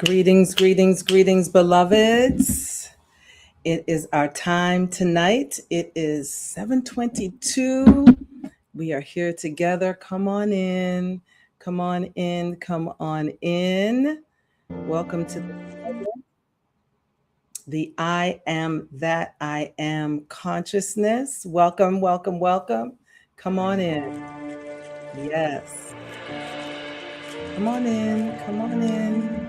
Greetings, greetings, greetings, beloveds. It is our time tonight. It is 7:22. We are here together. Come on in. Come on in. Come on in. Welcome to the I Am That I Am consciousness. Welcome, welcome, welcome. Come on in. Yes. Come on in. Come on in.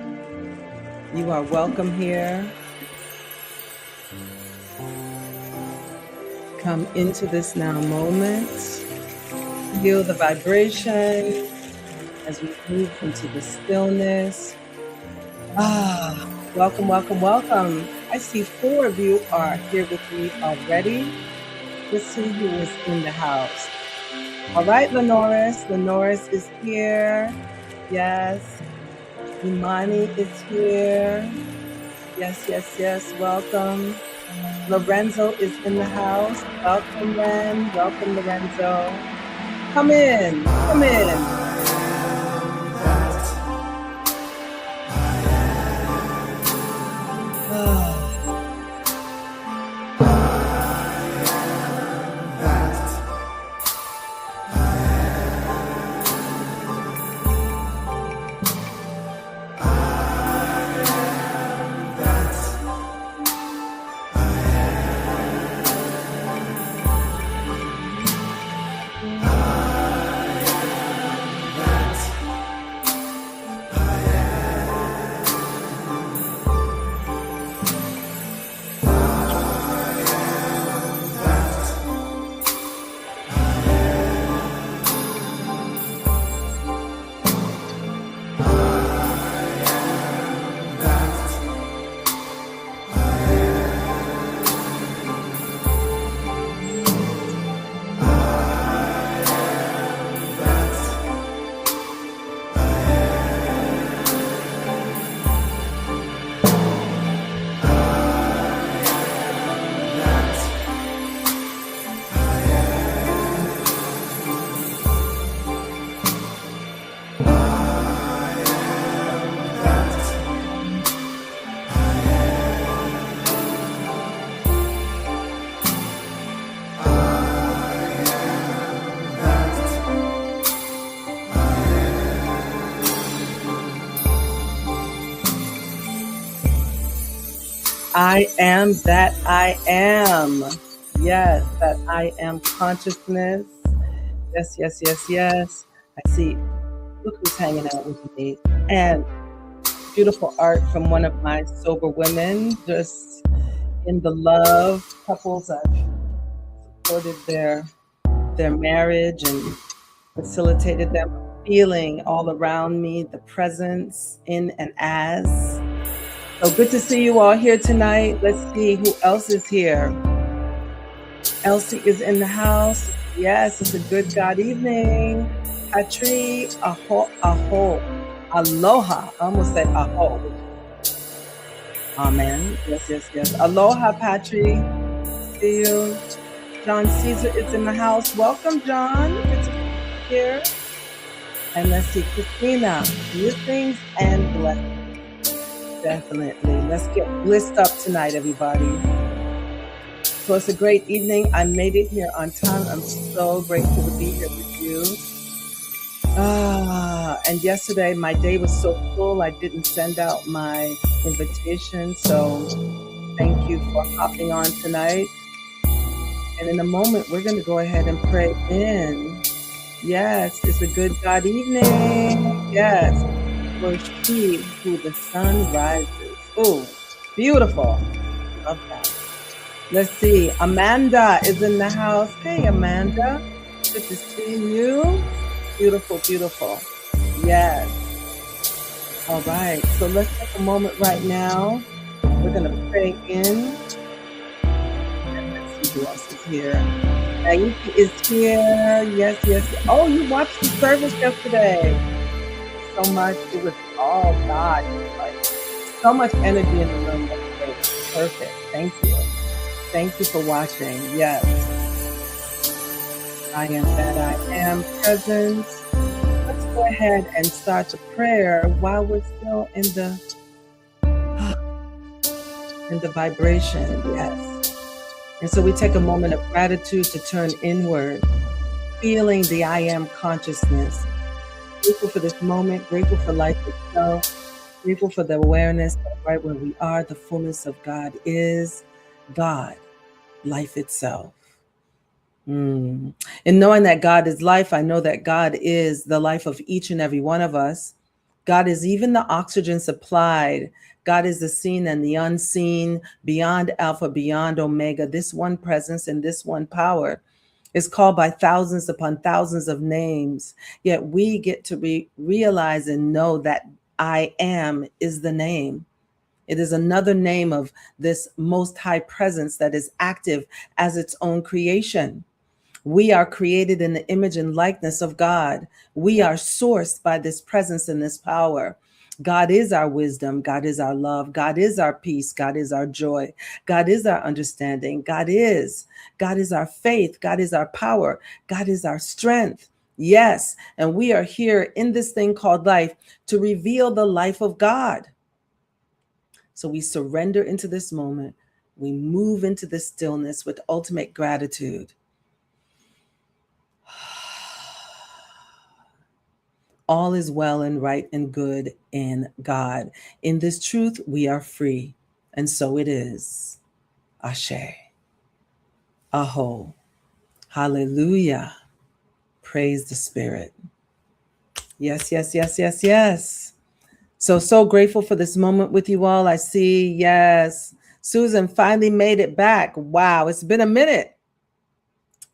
You are welcome here. Come into this now moment. Feel the vibration as we move into the stillness. Welcome, welcome, welcome. I see 4 of you are here with me already. Let's see who is in the house. All right, Lenoris. Lenoris is here. Yes. Imani is here. Yes, yes, yes. Welcome. Lorenzo is in the house. Welcome, Len. Welcome, Lorenzo. Come in. Come in. I am that I am. Yes, that I am consciousness. Yes, yes, yes, yes. I see. Look who's hanging out with me. And beautiful art from one of my sober women, just in the love. Couples I've supported their marriage and facilitated them, feeling all around me, the presence in and as. So good to see you all here tonight. Let's see who else is here. Elsie is in the house. Yes, it's a good God evening. Patri, aho, aloha. I almost said aho. Amen. Yes, yes, yes. Aloha, Patri. See you. John Caesar is in the house. Welcome, John. Good to be here. And let's see, Christina, blessings and blessings. Definitely. Let's get blissed up tonight, everybody. So it's a great evening. I made it here on time. I'm so grateful to be here with you. And yesterday my day was so full, I didn't send out my invitation. So thank you for hopping on tonight. And in a moment, we're going to go ahead and pray in. Yes, it's a good God evening. Yes. For she who the sun rises. Oh, beautiful. Love that. Let's see. Amanda is in the house. Hey, Amanda. Good to see you. Beautiful, beautiful. Yes. All right. So let's take a moment right now. We're going to pray in. And let's see who else is here. Naiki is here. Yes, yes. Oh, you watched the service yesterday. So much. It was all God. Like, so much energy in the room. Perfect. Thank you. Thank you for watching. Yes. I am that I am present. Let's go ahead and start the prayer while we're still in the and the vibration. Yes. And so we take a moment of gratitude to turn inward, feeling the I am consciousness. Grateful for this moment, grateful for life itself, grateful for the awareness that right where we are, the fullness of God is God, life itself. And knowing that God is life, I know that God is the life of each and every one of us. God is even the oxygen supplied. God is the seen and the unseen, beyond Alpha, beyond Omega. This one presence and this one power is called by thousands upon thousands of names. Yet we get to realize and know that I am is the name. It is another name of this most high presence that is active as its own creation. We are created in the image and likeness of God. We are sourced by this presence and this power. God is our wisdom. God is our love. God is our peace. God is our joy. God is our understanding. God is our faith. God is our power. God is our strength. Yes. And we are here in this thing called life to reveal the life of God. So we surrender into this moment. We move into this stillness with ultimate gratitude. All is well and right and good in God. In this truth, we are free. And so it is. Ashe. Aho. Hallelujah. Praise the Spirit. Yes, yes, yes, yes, yes. So grateful for this moment with you all. I see, yes, Susan finally made it back. Wow, it's been a minute.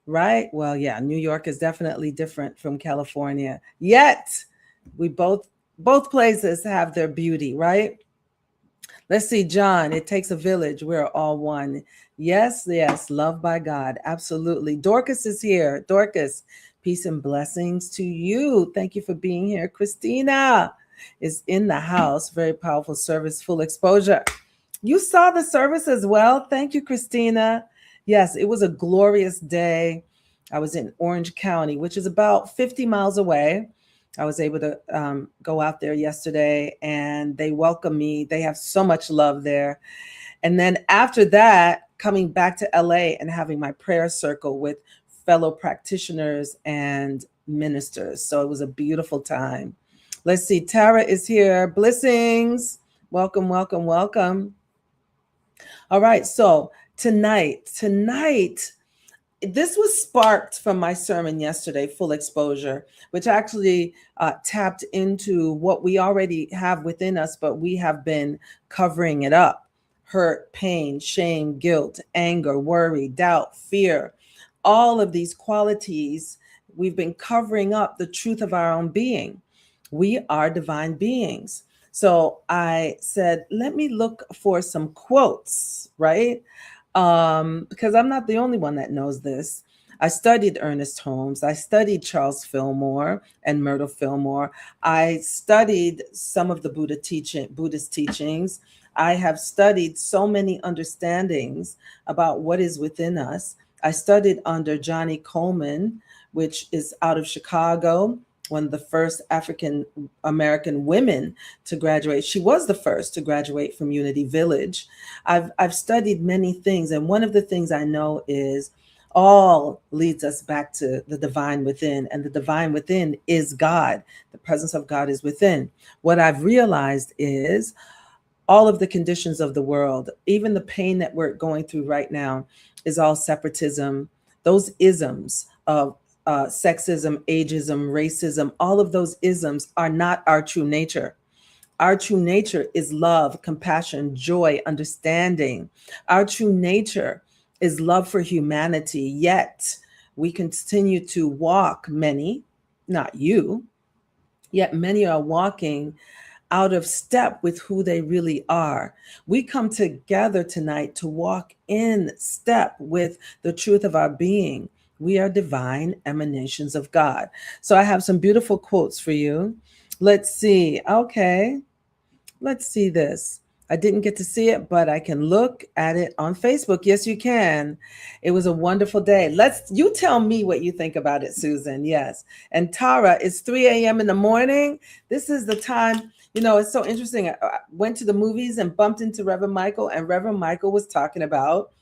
Right? Well, yeah, New York is definitely different from California. Yet, we both places have their beauty, right? Let's see, John, it takes a village. We're all one. Yes, yes, loved by God. Absolutely. Dorcas is here. Dorcas, peace and blessings to you. Thank you for being here. Christina is in the house. Very powerful service, full exposure. You saw the service as well. Thank you, Christina. Yes, it was a glorious day. I was in Orange County, which is about 50 miles away. I was able to go out there yesterday and they welcome me. They have so much love there. And then after that, coming back to LA and having my prayer circle with fellow practitioners and ministers. So it was a beautiful time. Let's see, Tara is here. Blessings. Welcome, welcome, welcome. All right, so tonight, this was sparked from my sermon yesterday, Full Exposure, which actually tapped into what we already have within us, but we have been covering it up. Hurt, pain, shame, guilt, anger, worry, doubt, fear, all of these qualities, we've been covering up the truth of our own being. We are divine beings. So I said, let me look for some quotes, right? Because I'm not the only one that knows this. I studied Ernest Holmes. I studied Charles Fillmore and Myrtle Fillmore. I studied some of the Buddhist teachings. I have studied so many understandings about what is within us. I studied under Johnny Coleman, which is out of Chicago, one of the first African American women to graduate. She was the first to graduate from Unity Village. I've studied many things, and one of the things I know is all leads us back to the divine within, and the divine within is God. The presence of God is within. What I've realized is all of the conditions of the world, even the pain that we're going through right now, is all separatism, those isms of sexism, ageism, racism, all of those isms are not our true nature. Our true nature is love, compassion, joy, understanding. Our true nature is love for humanity. Yet we continue to walk, many, not you, yet many are walking out of step with who they really are. We come together tonight to walk in step with the truth of our being. We are divine emanations of God. So I have some beautiful quotes for you. Let's see. Okay. Let's see this. I didn't get to see it, but I can look at it on Facebook. Yes, you can. It was a wonderful day. You tell me what you think about it, Susan. Yes. And Tara, it's 3 a.m. in the morning. This is the time, it's so interesting. I went to the movies and bumped into Reverend Michael, and Reverend Michael was talking about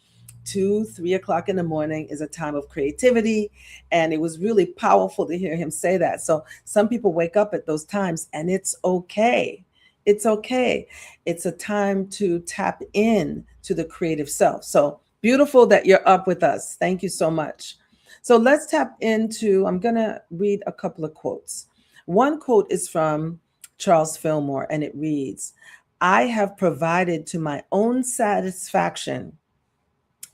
2, 3 o'clock in the morning is a time of creativity. And it was really powerful to hear him say that. So some people wake up at those times, and it's okay. It's okay. It's a time to tap in to the creative self. So beautiful that you're up with us. Thank you so much. So let's tap into, I'm going to read a couple of quotes. One quote is from Charles Fillmore, and it reads, "I have provided to my own satisfaction."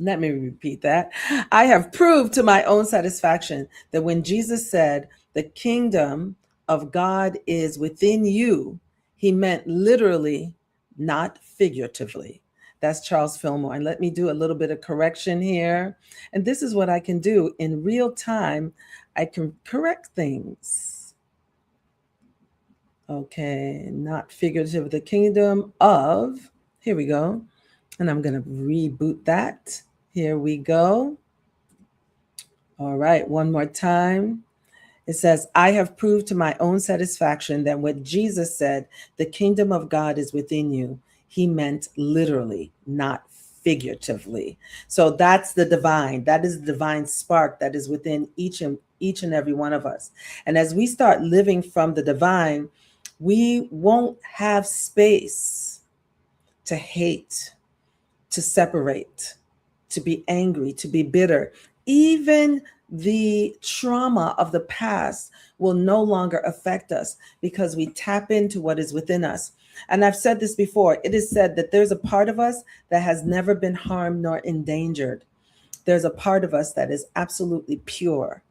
Let me repeat that. "I have proved to my own satisfaction that when Jesus said, 'The kingdom of God is within you,' he meant literally, not figuratively." That's Charles Fillmore. And let me do a little bit of correction here. And this is what I can do in real time. I can correct things. Okay, not figurative. The kingdom of, here we go. And I'm going to reboot that. Here we go. All right, one more time. It says, "I have proved to my own satisfaction that what Jesus said, 'The kingdom of God is within you,' he meant literally, not figuratively." So that's the divine. That is the divine spark that is within each and every one of us. And as we start living from the divine, we won't have space to hate, to separate, to be angry, to be bitter. Even the trauma of the past will no longer affect us because we tap into what is within us. And I've said this before. It is said that there's a part of us that has never been harmed nor endangered. There's a part of us that is absolutely pure.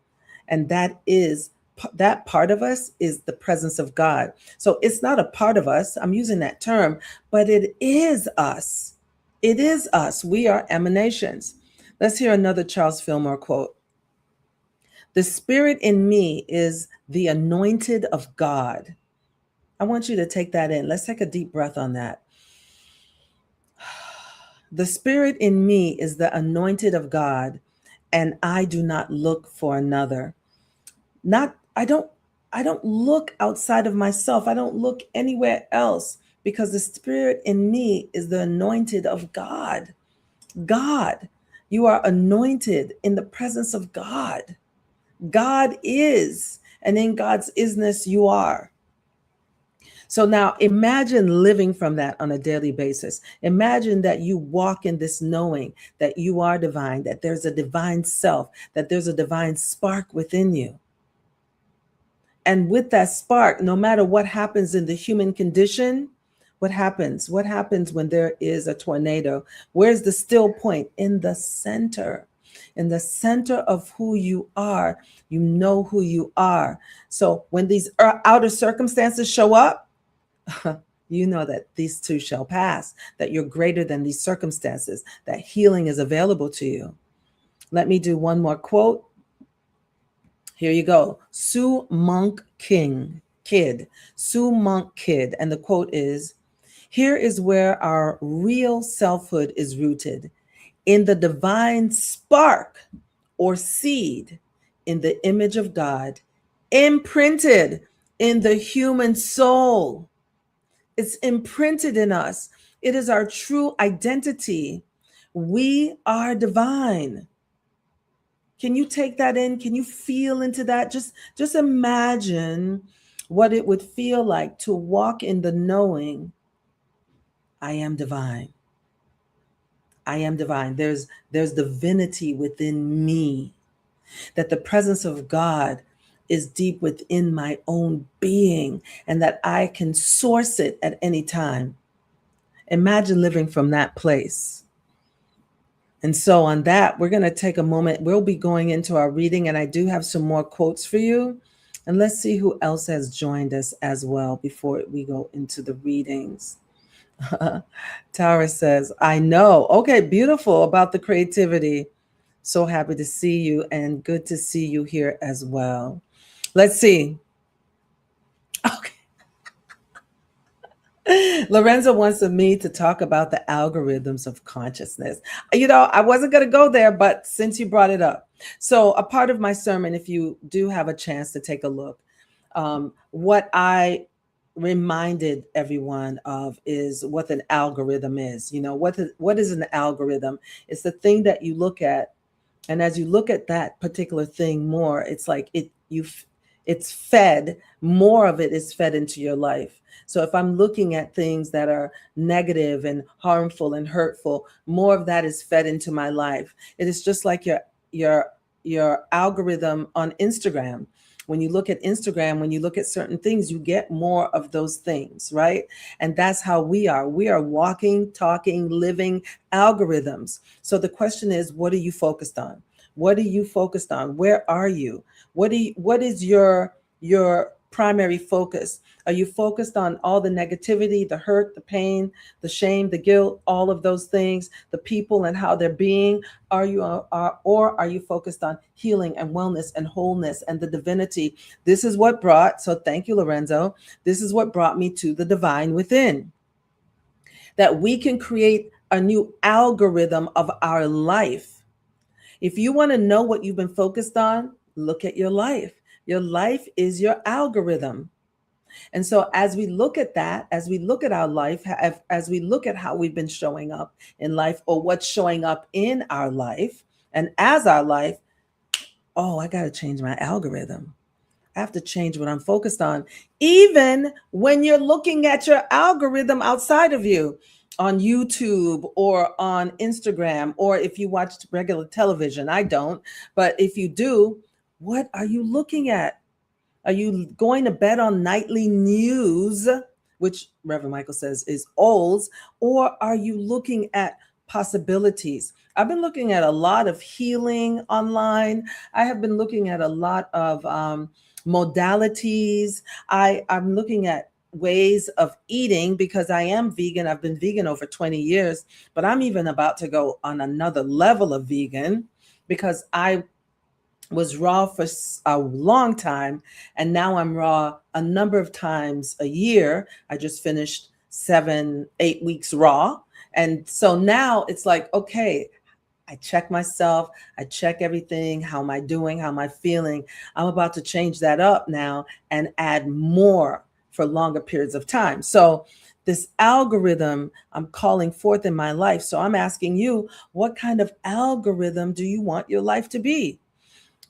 And that part of us is the presence of God. So it's not a part of us, I'm using that term, but it is us. It is us. We are emanations. Let's hear another Charles Fillmore quote. "The spirit in me is the anointed of God." I want you to take that in. Let's take a deep breath on that. "The spirit in me is the anointed of God, and I do not look for another." I don't look outside of myself. I don't look anywhere else because the spirit in me is the anointed of God. God, you are anointed in the presence of God. God is, and in God's isness you are. So now imagine living from that on a daily basis. Imagine that you walk in this knowing that you are divine, that there's a divine self, that there's a divine spark within you. And with that spark, no matter what happens in the human condition, what happens? What happens when there is a tornado? Where's the still point? In the center. In the center of who you are, you know who you are. So when these outer circumstances show up, you know that these too shall pass, that you're greater than these circumstances, that healing is available to you. Let me do one more quote. Here you go. Sue Monk Kidd. Sue Monk Kidd. And the quote is, "Here is where our real selfhood is rooted, in the divine spark or seed in the image of God, imprinted in the human soul." It's imprinted in us. It is our true identity. We are divine. Can you take that in? Can you feel into that? Just imagine what it would feel like to walk in the knowing, I am divine. I am divine. There's divinity within me. That the presence of God is deep within my own being and that I can source it at any time. Imagine living from that place. And so on that, we're going to take a moment. We'll be going into our reading, and I do have some more quotes for you. And let's see who else has joined us as well before we go into the readings. Tara says, "I know." Okay, beautiful, about the creativity. So happy to see you and good to see you here as well. Let's see. Okay. Lorenzo wants me to talk about the algorithms of consciousness. I wasn't going to go there, but since you brought it up. So, a part of my sermon, if you do have a chance to take a look, what I reminded everyone of is what an algorithm is. What is an algorithm? It's the thing that you look at, and as you look at that particular thing more, it's like it's fed, more of it is fed into your life. So if I'm looking at things that are negative and harmful and hurtful, more of that is fed into my life. It is just like your algorithm on Instagram. When you look at Instagram, when you look at certain things, you get more of those things, right? And that's how we are. We are walking, talking, living algorithms. So the question is, what are you focused on? What are you focused on? Where are you? What is your primary focus? Are you focused on all the negativity, the hurt, the pain, the shame, the guilt, all of those things, the people and how they're being? Or are you focused on healing and wellness and wholeness and the divinity? This is what brought, so thank you, Lorenzo. This is what brought me to the divine within. That we can create a new algorithm of our life. If you want to know what you've been focused on, look at your life. Your life is your algorithm. And so as we look at that, as we look at our life, as we look at how we've been showing up in life or what's showing up in our life and as our life, I got to change my algorithm. I have to change what I'm focused on. Even when you're looking at your algorithm outside of you on YouTube or on Instagram, or if you watch regular television, I don't, but if you do, what are you looking at? Are you going to bed on nightly news, which Reverend Michael says is old, or are you looking at possibilities? I've been looking at a lot of healing online. I have been looking at a lot of modalities. I'm looking at ways of eating because I am vegan. I've been vegan over 20 years, but I'm even about to go on another level of vegan because I was raw for a long time, and now I'm raw a number of times a year. I just finished 7-8 weeks raw. And so now it's like, okay, I check myself, I check everything. How am I doing? How am I feeling? I'm about to change that up now and add more for longer periods of time. So this algorithm I'm calling forth in my life. So I'm asking you, what kind of algorithm do you want your life to be?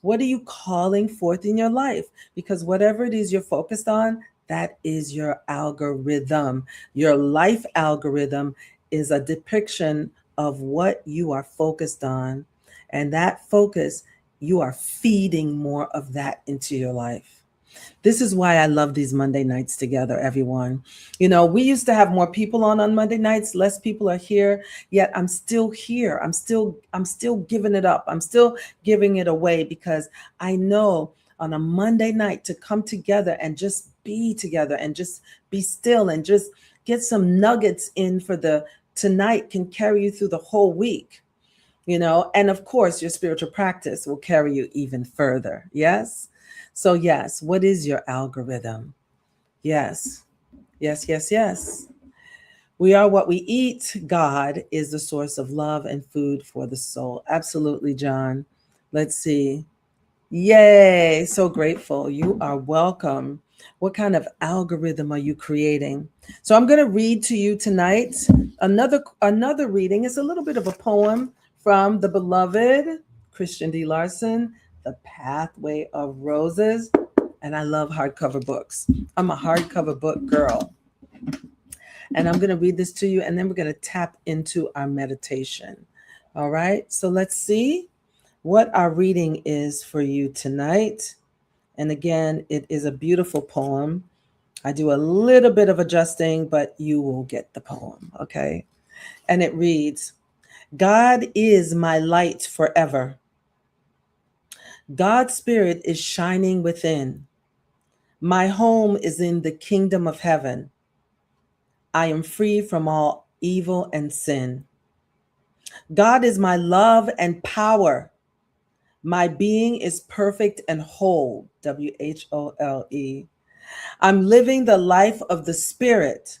What are you calling forth in your life? Because whatever it is you're focused on, that is your algorithm. Your life algorithm is a depiction of what you are focused on. And that focus, you are feeding more of that into your life. This is why I love these Monday nights together, everyone. We used to have more people on Monday nights. Less people are here, yet I'm still here. I'm still giving it up. I'm still giving it away because I know on a Monday night to come together and just be together and just be still and just get some nuggets in for the tonight can carry you through the whole week. And of course, your spiritual practice will carry you even further. Yes. So yes, what is your algorithm? Yes. Yes, yes, yes. We are what we eat. God is the source of love and food for the soul. Absolutely, John. Let's see. Yay. So grateful. You are welcome. What kind of algorithm are you creating? So I'm going to read to you tonight another reading. It's a little bit of a poem from the beloved Christian D. Larson, The Pathway of Roses. And I love hardcover books. I'm a hardcover book girl. And I'm going to read this to you, and then we're going to tap into our meditation. All right. So let's see what our reading is for you tonight. And again, it is a beautiful poem. I do a little bit of adjusting, but you will get the poem. Okay. And it reads, God is my light forever. God's spirit is shining within. My home is in the kingdom of heaven. I am free from all evil and sin. God is my love and power. My being is perfect and whole. WHOLE. I'm living the life of the spirit.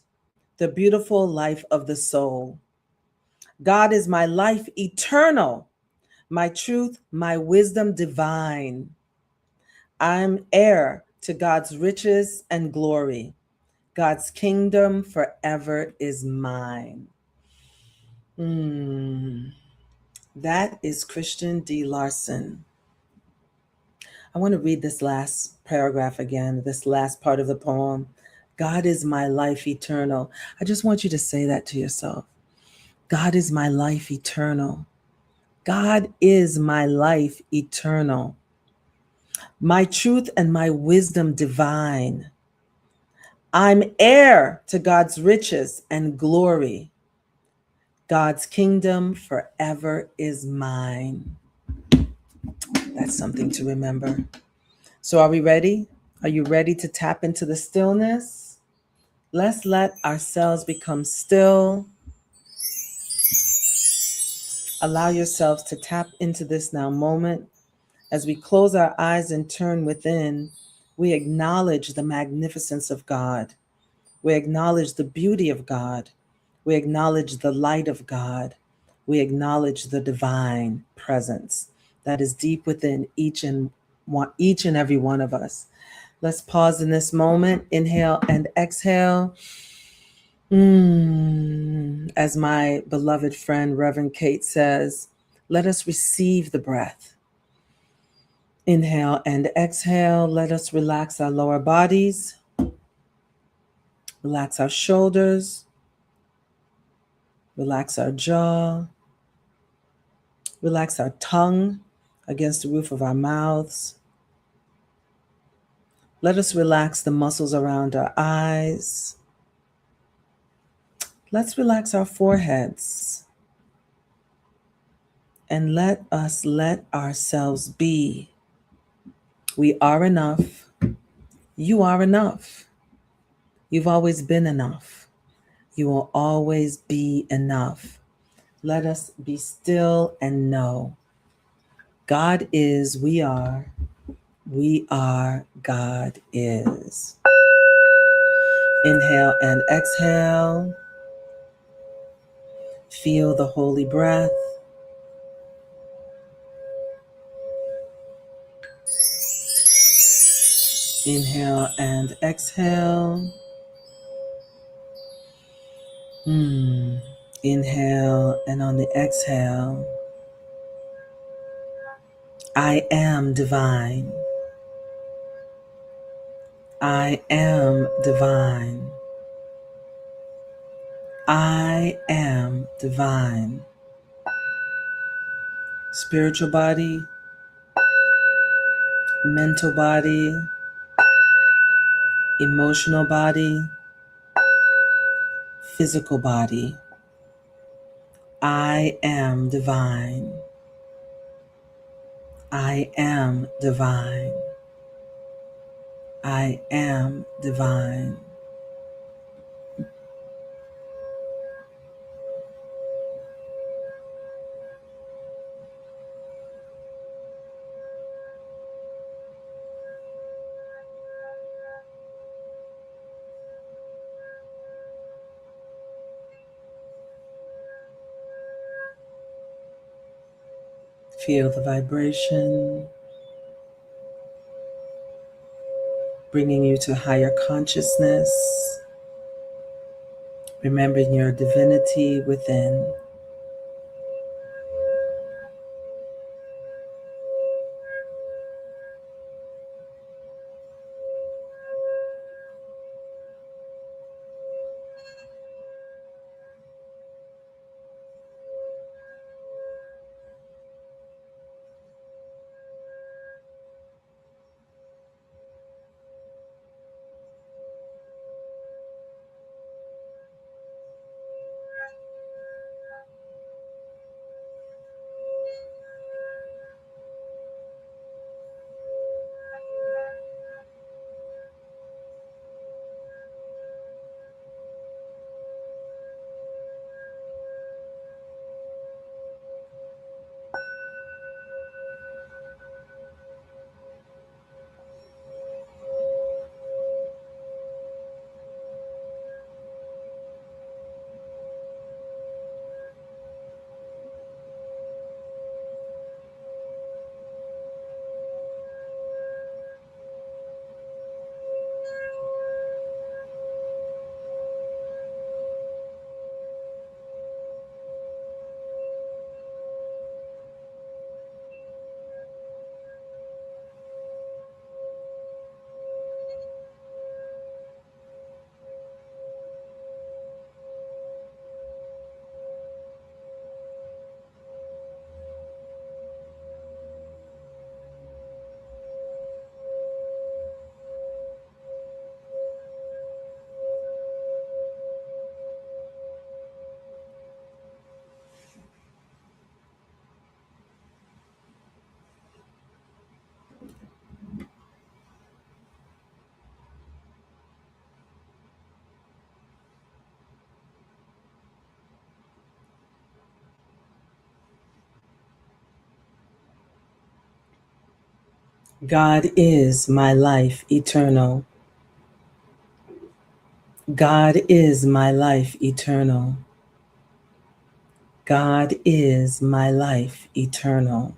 the beautiful life of the soul. God is my life eternal, my truth, my wisdom divine. I'm heir to God's riches and glory. God's kingdom forever is mine. That is Christian D. Larson. I want to read this last paragraph again, this last part of the poem. God is my life eternal. I just want you to say that to yourself. God is my life eternal. God is my life eternal. My truth and my wisdom divine. I'm heir to God's riches and glory. God's kingdom forever is mine. That's something to remember. So, are we ready? Are you ready to tap into the stillness? Let's let ourselves become still. Allow yourselves to tap into this now moment. As we close our eyes and turn within, we acknowledge the magnificence of God. We acknowledge the beauty of God. We acknowledge the light of God. We acknowledge the divine presence that is deep within each and every one of us. Let's pause in this moment. Inhale and exhale. As my beloved friend, Reverend Kate says, let us receive the breath. Inhale and exhale. Let us relax our lower bodies. Relax our shoulders. Relax our jaw. Relax our tongue against the roof of our mouths. Let us relax the muscles around our eyes. Let's relax our foreheads. And let us let ourselves be. We are enough. You are enough. You've always been enough. You will always be enough. Let us be still and know God is, we are, God is. Inhale and exhale. Feel the holy breath. Inhale and exhale. Inhale, and on the exhale, I am divine. I am divine. I am divine. Spiritual body, mental body, emotional body, physical body. I am divine. I am divine. I am divine. Feel the vibration bringing you to higher consciousness, remembering your divinity within. God is my life eternal. God is my life eternal. God is my life eternal.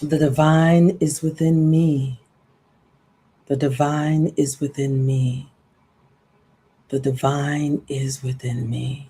The divine is within me. The divine is within me. The divine is within me.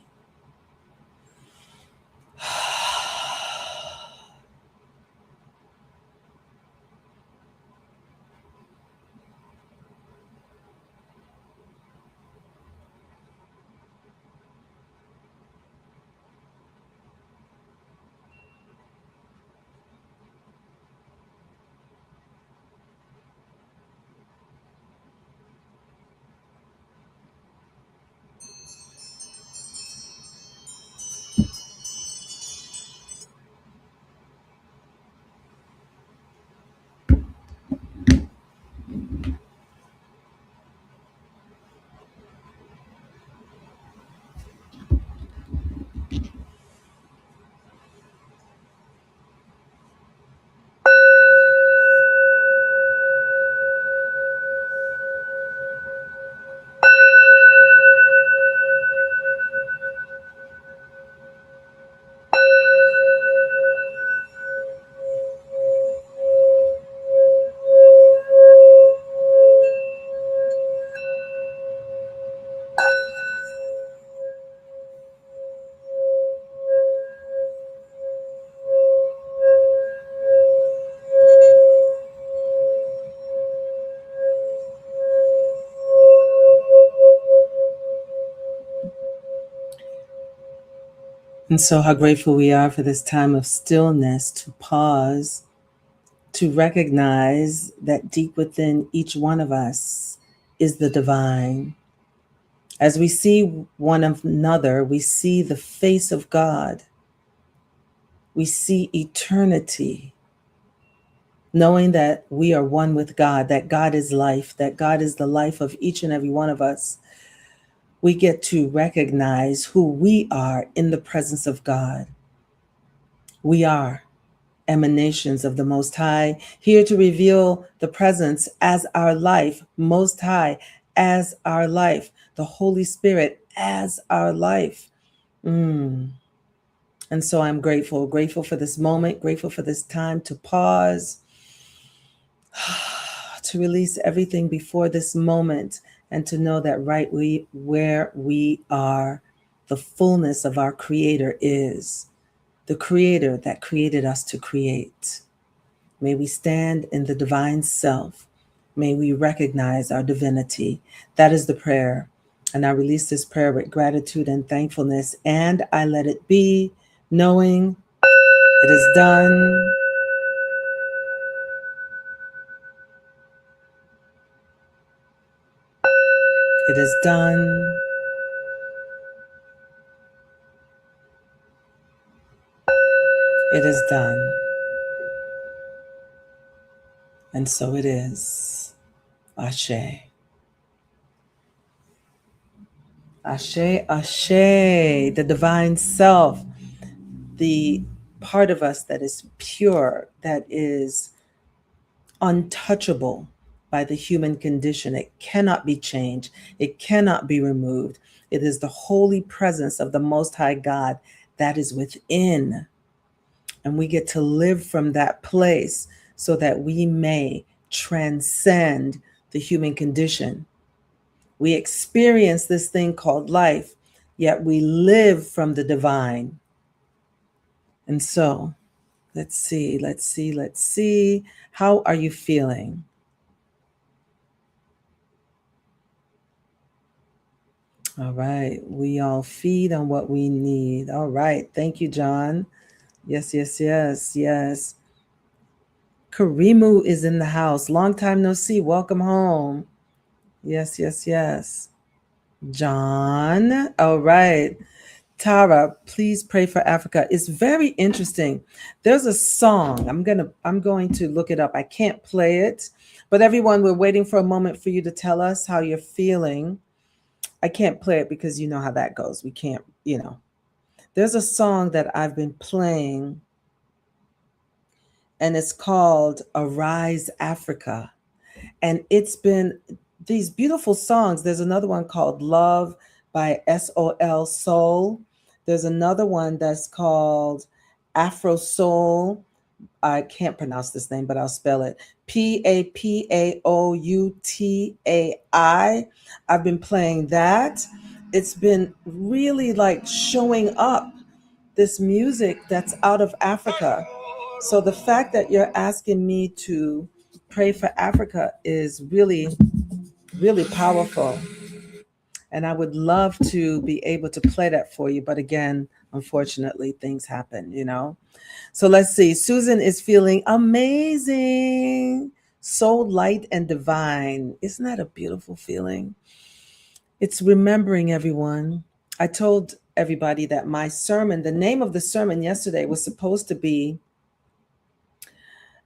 And so, how grateful we are for this time of stillness to pause, to recognize that deep within each one of us is the divine. As we see one another, we see the face of God. We see eternity, knowing that we are one with God, that God is life, that God is the life of each and every one of us. We get to recognize who we are in the presence of God. We are emanations of the Most High, here to reveal the presence as our life, Most High as our life, the Holy Spirit as our life. And so I'm grateful for this moment, grateful for this time to pause, to release everything before this moment, and to know that where we are, the fullness of our Creator is, the Creator that created us to create. May we stand in the divine self. May we recognize our divinity. That is the prayer. And I release this prayer with gratitude and thankfulness, and I let it be, knowing it is done. It is done. It is done. And so it is. Ashe. Ashe, Ashe, the divine self, the part of us that is pure, that is untouchable by the human condition. It cannot be changed. It cannot be removed. It is the holy presence of the Most High God that is within. And we get to live from that place so that we may transcend the human condition. We experience this thing called life, yet we live from the divine. And so, let's see. How are you feeling? All right. We all feed on what we need. All right. Thank you, John. Yes. Karimu is in the house. Long time no see. Welcome home. Yes. John. All right. Tara, please pray for Africa. It's very interesting. There's a song. I'm going to look it up. I can't play it, but everyone, we're waiting for a moment for you to tell us how you're feeling. I can't play it because you know how that goes. We can't, There's a song that I've been playing, and it's called Arise Africa. And it's been these beautiful songs. There's another one called Love by SOL Soul. There's another one that's called Afro Soul I can't pronounce this name, but I'll spell it Papaoutai. I've been playing that. It's been really like showing up this music that's out of Africa. So the fact that you're asking me to pray for Africa is really, really powerful. And I would love to be able to play that for you. But again, unfortunately, things happen. So let's see. Susan is feeling amazing, so light and divine. Isn't that a beautiful feeling? It's remembering everyone. I told everybody that my sermon, the name of the sermon yesterday was supposed to be,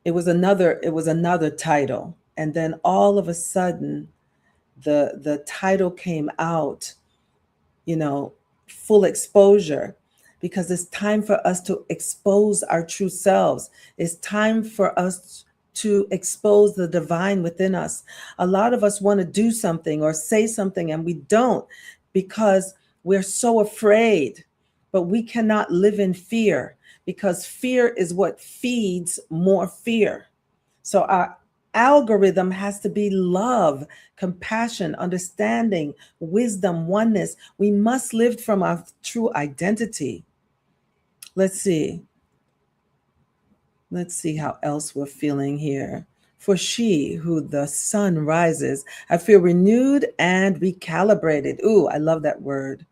it was another title. And then all of a sudden the title came out, you know, full exposure, because it's time for us to expose our true selves. It's time for us to expose the divine within us. A lot of us want to do something or say something and we don't, because we're so afraid. But we cannot live in fear, because fear is what feeds more fear. So our algorithm has to be love, compassion, understanding, wisdom, oneness. We must live from our true identity. Let's see. Let's see how else we're feeling here. For she who the sun rises, I feel renewed and recalibrated. Ooh, I love that word.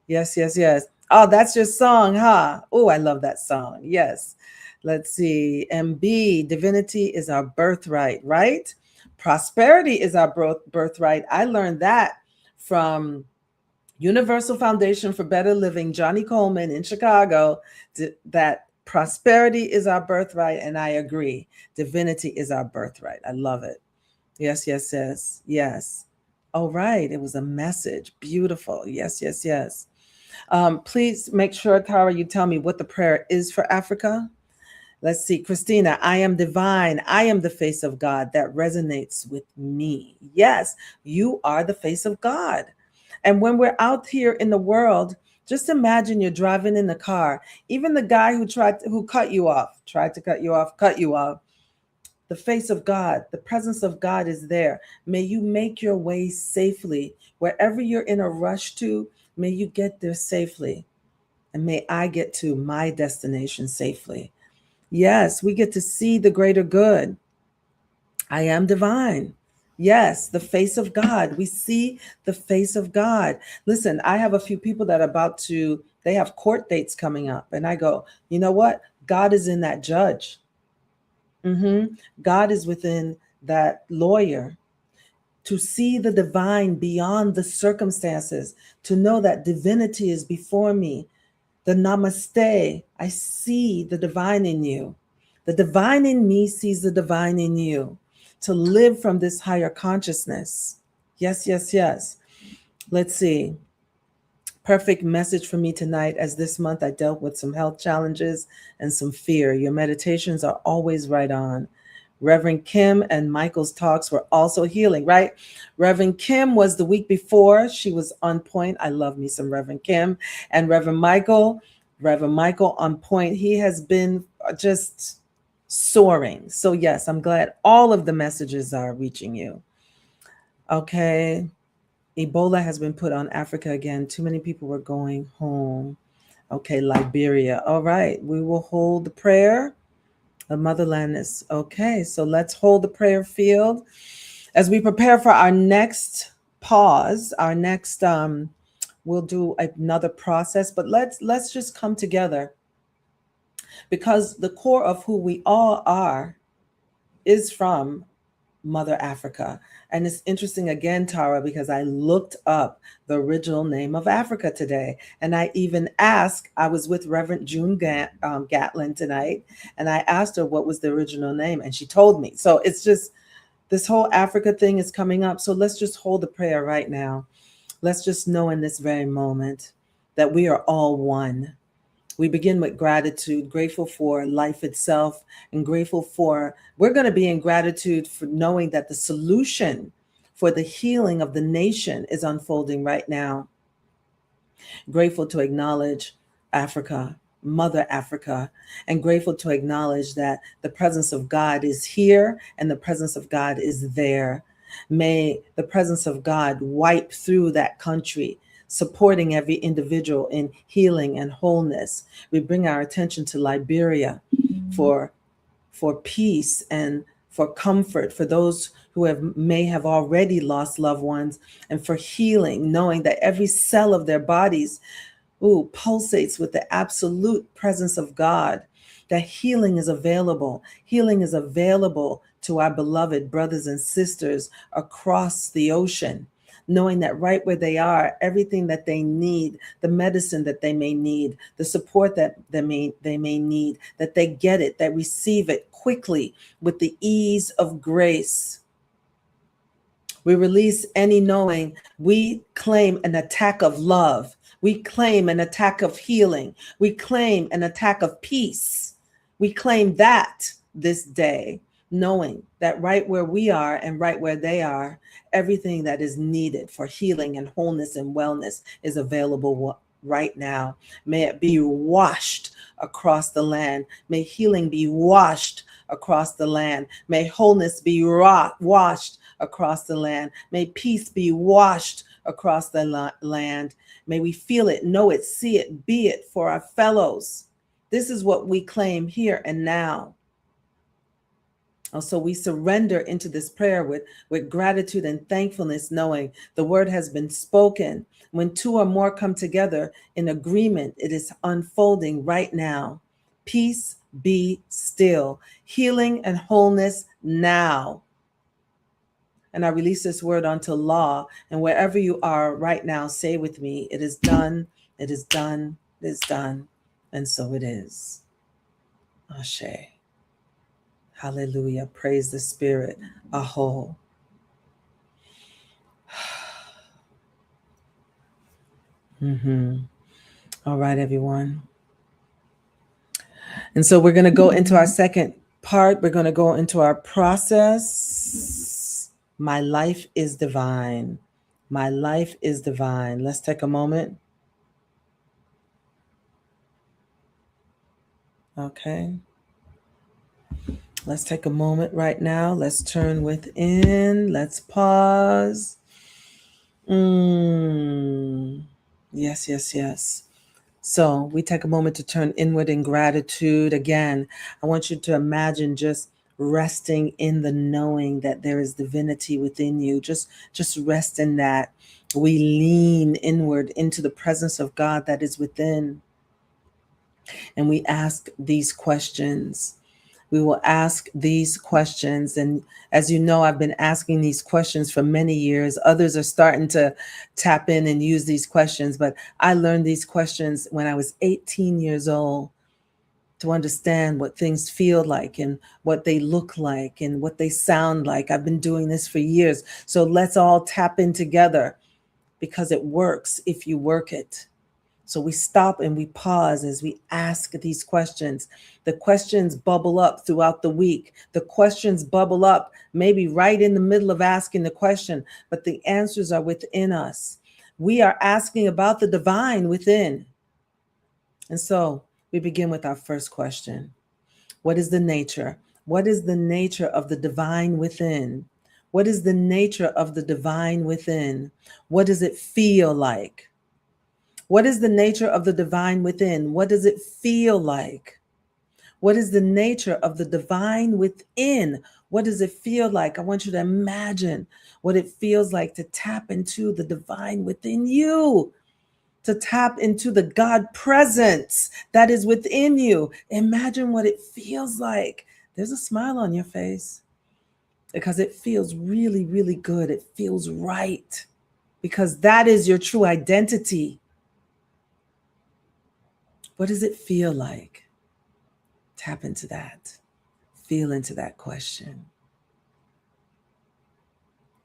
Yes, yes, yes. Oh, that's your song, huh? Oh, I love that song. Yes. Let's see. MB, divinity is our birthright, right? Prosperity is our birthright. I learned that from Universal Foundation for Better Living, Johnny Coleman in Chicago, that prosperity is our birthright. And I agree. Divinity is our birthright. I love it. Yes, yes, yes, yes. All right. It was a message. Beautiful. Yes, yes, yes. Please make sure, Tara, you tell me what the prayer is for Africa. Let's see. Christina, I am divine. I am the face of God. That resonates with me. Yes, you are the face of God. And when we're out here in the world, just imagine you're driving in the car. Even the guy who cut you off, tried to cut you off, cut you off. The face of God, the presence of God is there. May you make your way safely. Wherever you're in a rush to, may you get there safely. And may I get to my destination safely. Yes, we get to see the greater good. I am divine. Yes, the face of God. We see the face of God. Listen, I have a few people that are they have court dates coming up. And I go, you know what? God is in that judge. God is within that lawyer. To see the divine beyond the circumstances, to know that divinity is before me. The namaste, I see the divine in you. The divine in me sees the divine in you. To live from this higher consciousness. Yes, yes, yes. Let's see. Perfect message for me tonight, as this month I dealt with some health challenges and some fear. Your meditations are always right on. Reverend Kim and Michael's talks were also healing, right? Reverend Kim was the week before. She was on point. I love me some Reverend Kim. And Reverend Michael on point. He has been just soaring. So yes, I'm glad all of the messages are reaching you. Okay. Ebola has been put on Africa again. Too many people were going home. Okay, Liberia. All right, we will hold the prayer. The motherland is okay. So let's hold the prayer field as we prepare for our next pause. Our next, we'll do another process, but let's just come together, because the core of who we all are is from Mother Africa. And it's interesting again, Tara, because I looked up the original name of Africa today. And I even asked, I was with Reverend June Gatlin tonight, and I asked her what was the original name, and she told me. So it's just, this whole Africa thing is coming up. So let's just hold the prayer right now. Let's just know in this very moment that we are all one. We begin with gratitude, grateful for life itself, and we're going to be in gratitude for knowing that the solution for the healing of the nation is unfolding right now. Grateful to acknowledge Africa. Mother Africa, and grateful to acknowledge that the presence of God is here and the presence of God is there. May the presence of God wipe through that country, supporting every individual in healing and wholeness. We bring our attention to Liberia for peace and for comfort for those who may have already lost loved ones, and for healing, knowing that every cell of their bodies pulsates with the absolute presence of God, that healing is available. Healing is available to our beloved brothers and sisters across the ocean, knowing that right where they are, everything that they need, the medicine that they may need, the support that they may need, that they get it, that receive it quickly with the ease of grace. We release any knowing. We claim an attack of love. We claim an attack of healing. We claim an attack of peace. We claim that this day, knowing that right where we are and right where they are, everything that is needed for healing and wholeness and wellness is available right now. May it be washed across the land. May healing be washed across the land. May wholeness be washed across the land. May peace be washed across the land. May we feel it, know it, see it, be it for our fellows. This is what we claim here and now. So we surrender into this prayer with gratitude and thankfulness, knowing the word has been spoken. When two or more come together in agreement, it is unfolding right now. Peace be still. Healing and wholeness now. And I release this word unto law. And wherever you are right now, say with me, it is done, it is done, it is done. And so it is. Ashe. Hallelujah. Praise the Spirit. Aho. All right, everyone. And so we're going to go into our second part. We're going to go into our process. My life is divine. My life is divine. Let's take a moment. Okay. Let's take a moment right now. Let's turn within. Let's pause. Yes, yes, yes. So we take a moment to turn inward in gratitude. Again, I want you to imagine just resting in the knowing that there is divinity within you. Just rest in that. We lean inward into the presence of God that is within. And we ask these questions. We will ask these questions. And as you know, I've been asking these questions for many years. Others are starting to tap in and use these questions. But I learned these questions when I was 18 years old, to understand what things feel like and what they look like and what they sound like. I've been doing this for years. So let's all tap in together, because it works if you work it. So we stop and we pause as we ask these questions. The questions bubble up throughout the week. The questions bubble up maybe right in the middle of asking the question, but the answers are within us. We are asking about the divine within. And so we begin with our first question. What is the nature? What is the nature of the divine within? What is the nature of the divine within? What does it feel like? What is the nature of the divine within? What does it feel like? What is the nature of the divine within? What does it feel like? I want you to imagine what it feels like to tap into the divine within you, to tap into the God presence that is within you. Imagine what it feels like. There's a smile on your face because it feels really, really good. It feels right because that is your true identity. What does it feel like? Tap into that. Feel into that question.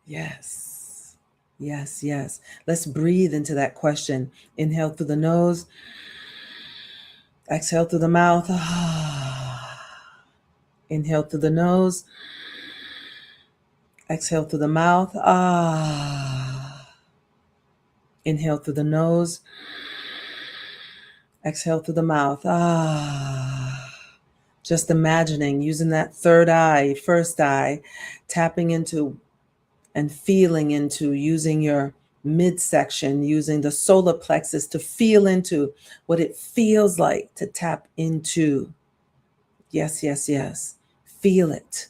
Yes. Yes, yes. Let's breathe into that question. Inhale through the nose. Exhale through the mouth. Inhale through the nose. Exhale through the mouth. Inhale through the nose. Exhale through the mouth. Ah. Just imagining, using that third eye, first eye, tapping into and feeling into, using your midsection, using the solar plexus to feel into what it feels like to tap into. Yes, yes, yes. Feel it.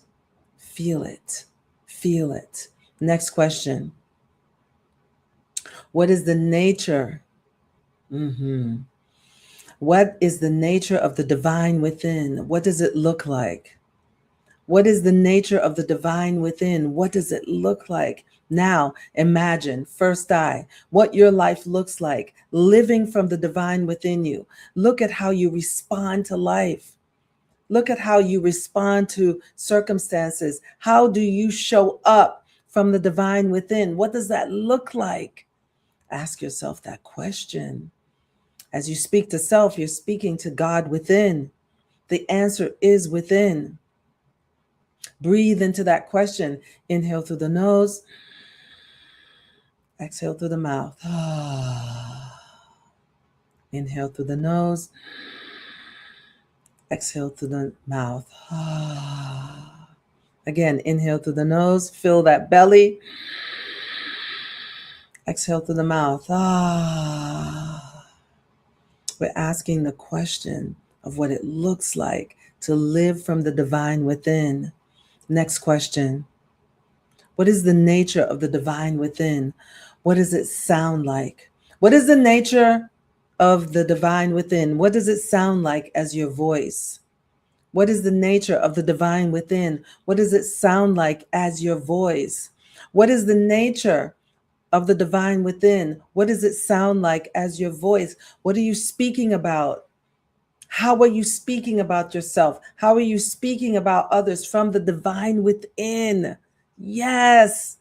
Feel it. Feel it. Next question. What is the nature? What is the nature of the divine within? What does it look like? What is the nature of the divine within? What does it look like? Now, imagine, first eye, what your life looks like, living from the divine within you. Look at how you respond to life. Look at how you respond to circumstances. How do you show up from the divine within? What does that look like? Ask yourself that question. As you speak to self, you're speaking to God within. The answer is within. Breathe into that question. Inhale through the nose. Exhale through the mouth. Inhale through the nose. Exhale through the mouth. Again, inhale through the nose. Fill that belly. Exhale through the mouth. We're asking the question of what it looks like to live from the divine within. Next question. What is the nature of the divine within? What does it sound like? What is the nature of the divine within? What does it sound like as your voice? What is the nature of the divine within? What does it sound like as your voice? What is the nature of the divine within? What does it sound like as your voice? What are you speaking about? How are you speaking about yourself? How are you speaking about others from the divine within? Yes.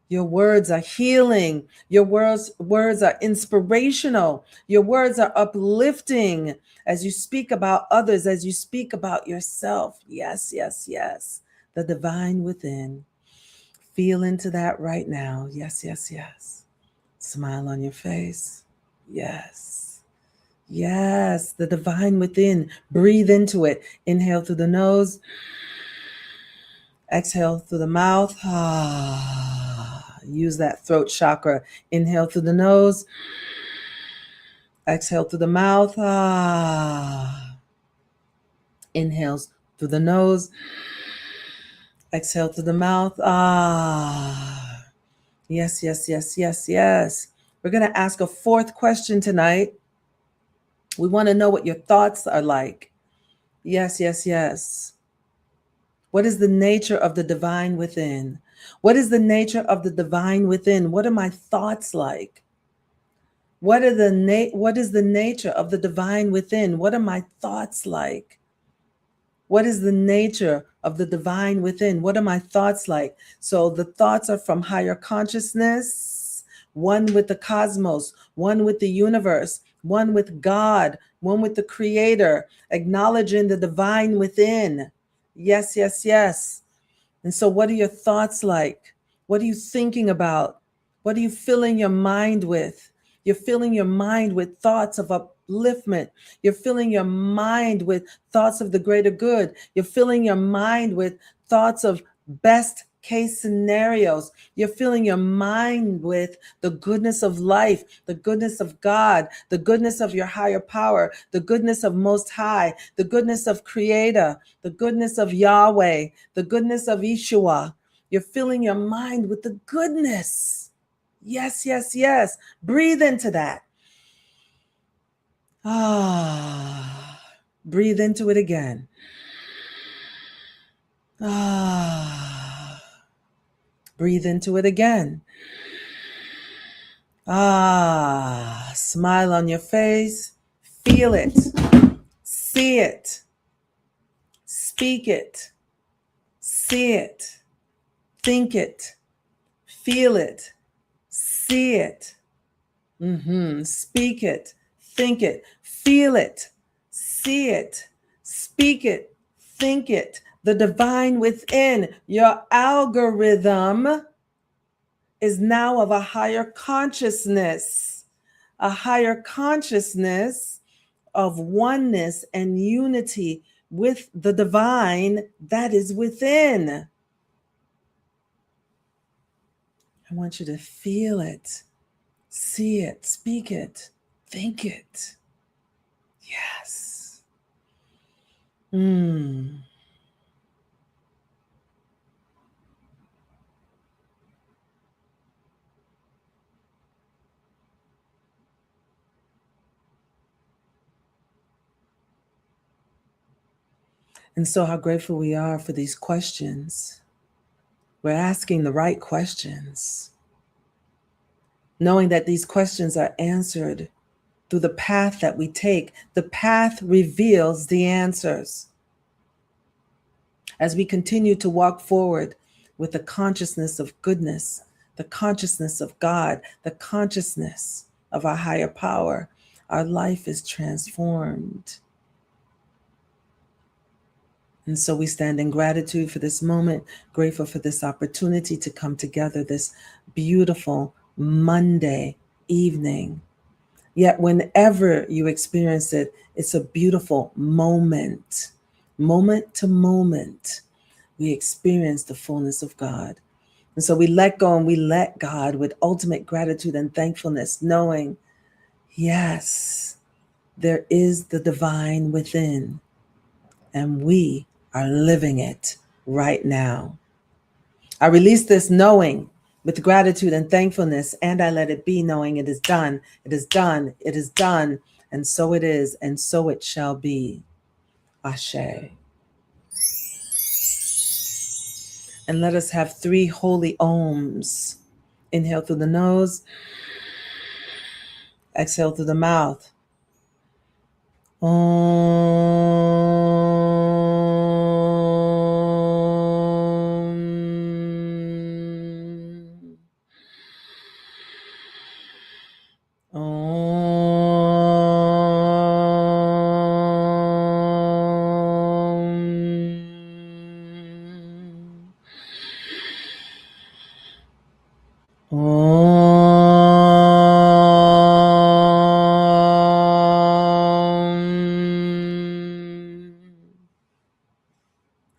Your words are healing. Your words are inspirational. Your words are uplifting as you speak about others, as you speak about yourself. Yes, yes, yes. The divine within. Feel into that right now. Yes, yes, yes. Smile on your face. Yes. Yes, the divine within. Breathe into it. Inhale through the nose. Exhale through the mouth. Use that throat chakra. Inhale through the nose. Exhale through the mouth. Inhales through the nose. Exhale through the mouth. Yes, yes, yes, yes, yes. We're going to ask a fourth question tonight. We want to know what your thoughts are like. Yes, yes, yes. What is the nature of the divine within? What is the nature of the divine within? What are my thoughts like? What is the nature of the divine within? What are my thoughts like? What is the nature of the divine within? What are my thoughts like? So the thoughts are from higher consciousness, one with the cosmos, one with the universe, one with God, one with the creator, acknowledging the divine within. Yes, yes, yes. And so what are your thoughts like? What are you thinking about? What are you filling your mind with? You're filling your mind with thoughts of upliftment. You're filling your mind with thoughts of the greater good. You're filling your mind with thoughts of best case scenarios. You're filling your mind with the goodness of life, the goodness of God, the goodness of your higher power, the goodness of Most High, the goodness of Creator, the goodness of Yahweh, the goodness of Yeshua. You're filling your mind with the goodness. Yes, yes, yes. Breathe into that. Breathe into it again. Breathe into it again. Smile on your face. Feel it. See it. Speak it. See it. Think it. Feel it. See it. Speak it. Think it. Feel it. See it. Speak it. Think it. The divine within your algorithm is now of a higher consciousness. A higher consciousness of oneness and unity with the divine that is within. I want you to feel it, see it, speak it, think it. Yes. And so, how grateful we are for these questions. We're asking the right questions, knowing that these questions are answered through the path that we take. The path reveals the answers. As we continue to walk forward with the consciousness of goodness, the consciousness of God, the consciousness of our higher power, our life is transformed. And so we stand in gratitude for this moment, grateful for this opportunity to come together this beautiful Monday evening. Yet whenever you experience it, it's a beautiful moment. Moment to moment, we experience the fullness of God. And so we let go and we let God with ultimate gratitude and thankfulness, knowing, yes, there is the divine within, and we are living it right now. I release this knowing with gratitude and thankfulness, and I let it be, knowing it is done, it is done, it is done, and so it is, and so it shall be. Ashe. And let us have 3 holy ohms. Inhale through the nose, exhale through the mouth.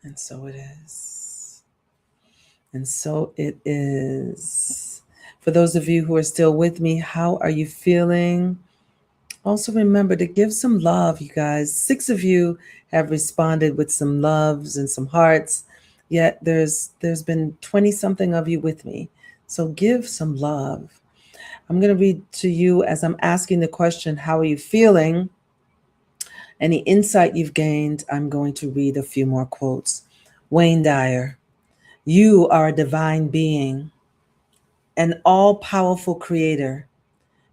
And so it is. And so it is. For those of you who are still with me, how are you feeling? Also remember to give some love, you guys. 6 of you have responded with some loves and some hearts. Yet there's been 20 something of you with me. So give some love. I'm going to read to you as I'm asking the question, how are you feeling? Any insight you've gained, I'm going to read a few more quotes. Wayne Dyer, you are a divine being, an all-powerful creator.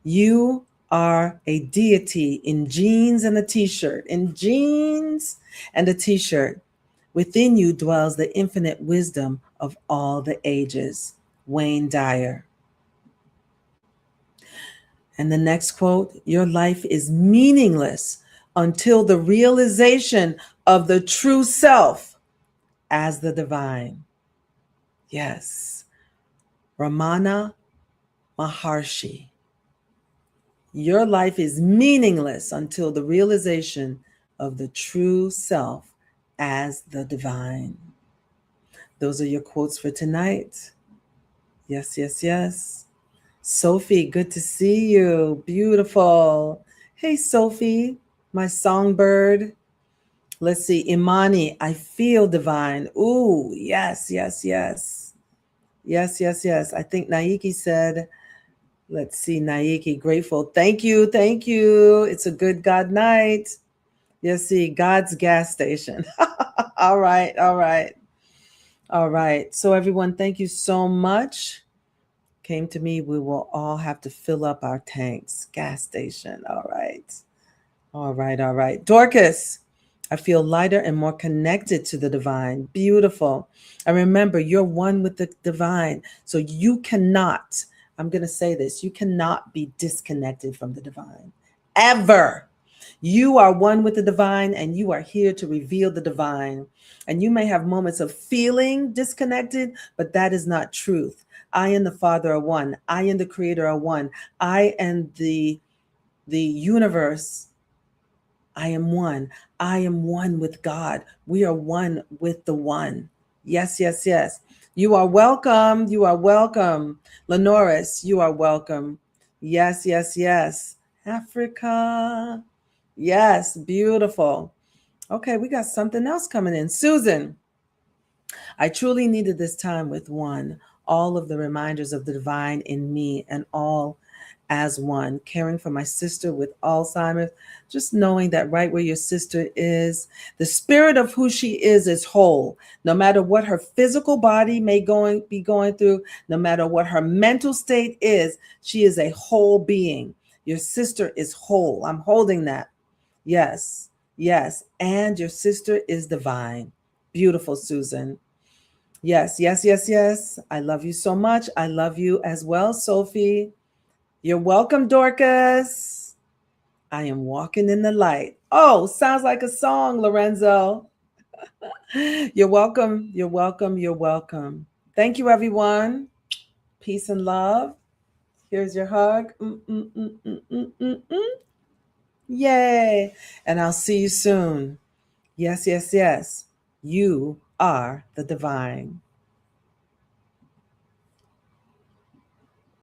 You are a deity in jeans and a t-shirt. In jeans and a t-shirt. Within you dwells the infinite wisdom of all the ages. Wayne Dyer. And the next quote, your life is meaningless until the realization of the true self as the divine. Yes. Ramana Maharshi. Your life is meaningless until the realization of the true self as the divine. Those are your quotes for tonight. Yes, yes, yes. Sophie, good to see you. Beautiful. Hey, Sophie, my songbird. Let's see. Imani, I feel divine. Ooh, yes, yes, yes. Yes, yes, yes. I think Naiki said, let's see, Naiki, grateful. Thank you, thank you. It's a good God night. Yes, see, God's gas station. All right, all right. All right. So everyone, thank you so much. Came to me, we will all have to fill up our tanks. Gas station. All right. All right, all right. Dorcas, I feel lighter and more connected to the divine. Beautiful. And remember, you're one with the divine. So you cannot, I'm going to say this, you cannot be disconnected from the divine. Ever. You are one with the divine, and you are here to reveal the divine. And you may have moments of feeling disconnected, but that is not truth. I and the Father are one. I and the Creator are one. I and the universe I am one. I am one with God. We are one with the one. Yes, yes, yes. You are welcome. You are welcome. Lenoris, you are welcome. Yes, yes, yes. Africa. Yes, beautiful. Okay, we got something else coming in. Susan, I truly needed this time with one, all of the reminders of the divine in me and all as one, caring for my sister with Alzheimer's, just knowing that right where your sister is, the spirit of who she is whole. No matter what her physical body may be going through, no matter what her mental state is, she is a whole being. Your sister is whole. I'm holding that. Yes, yes. And your sister is divine. Beautiful, Susan. Yes, yes, yes, yes. I love you so much. I love you as well, Sophie. You're welcome, Dorcas. I am walking in the light. Oh, sounds like a song, Lorenzo. You're welcome. You're welcome. You're welcome. Thank you, everyone. Peace and love. Here's your hug. Yay. And I'll see you soon. Yes, yes, yes. You are the divine.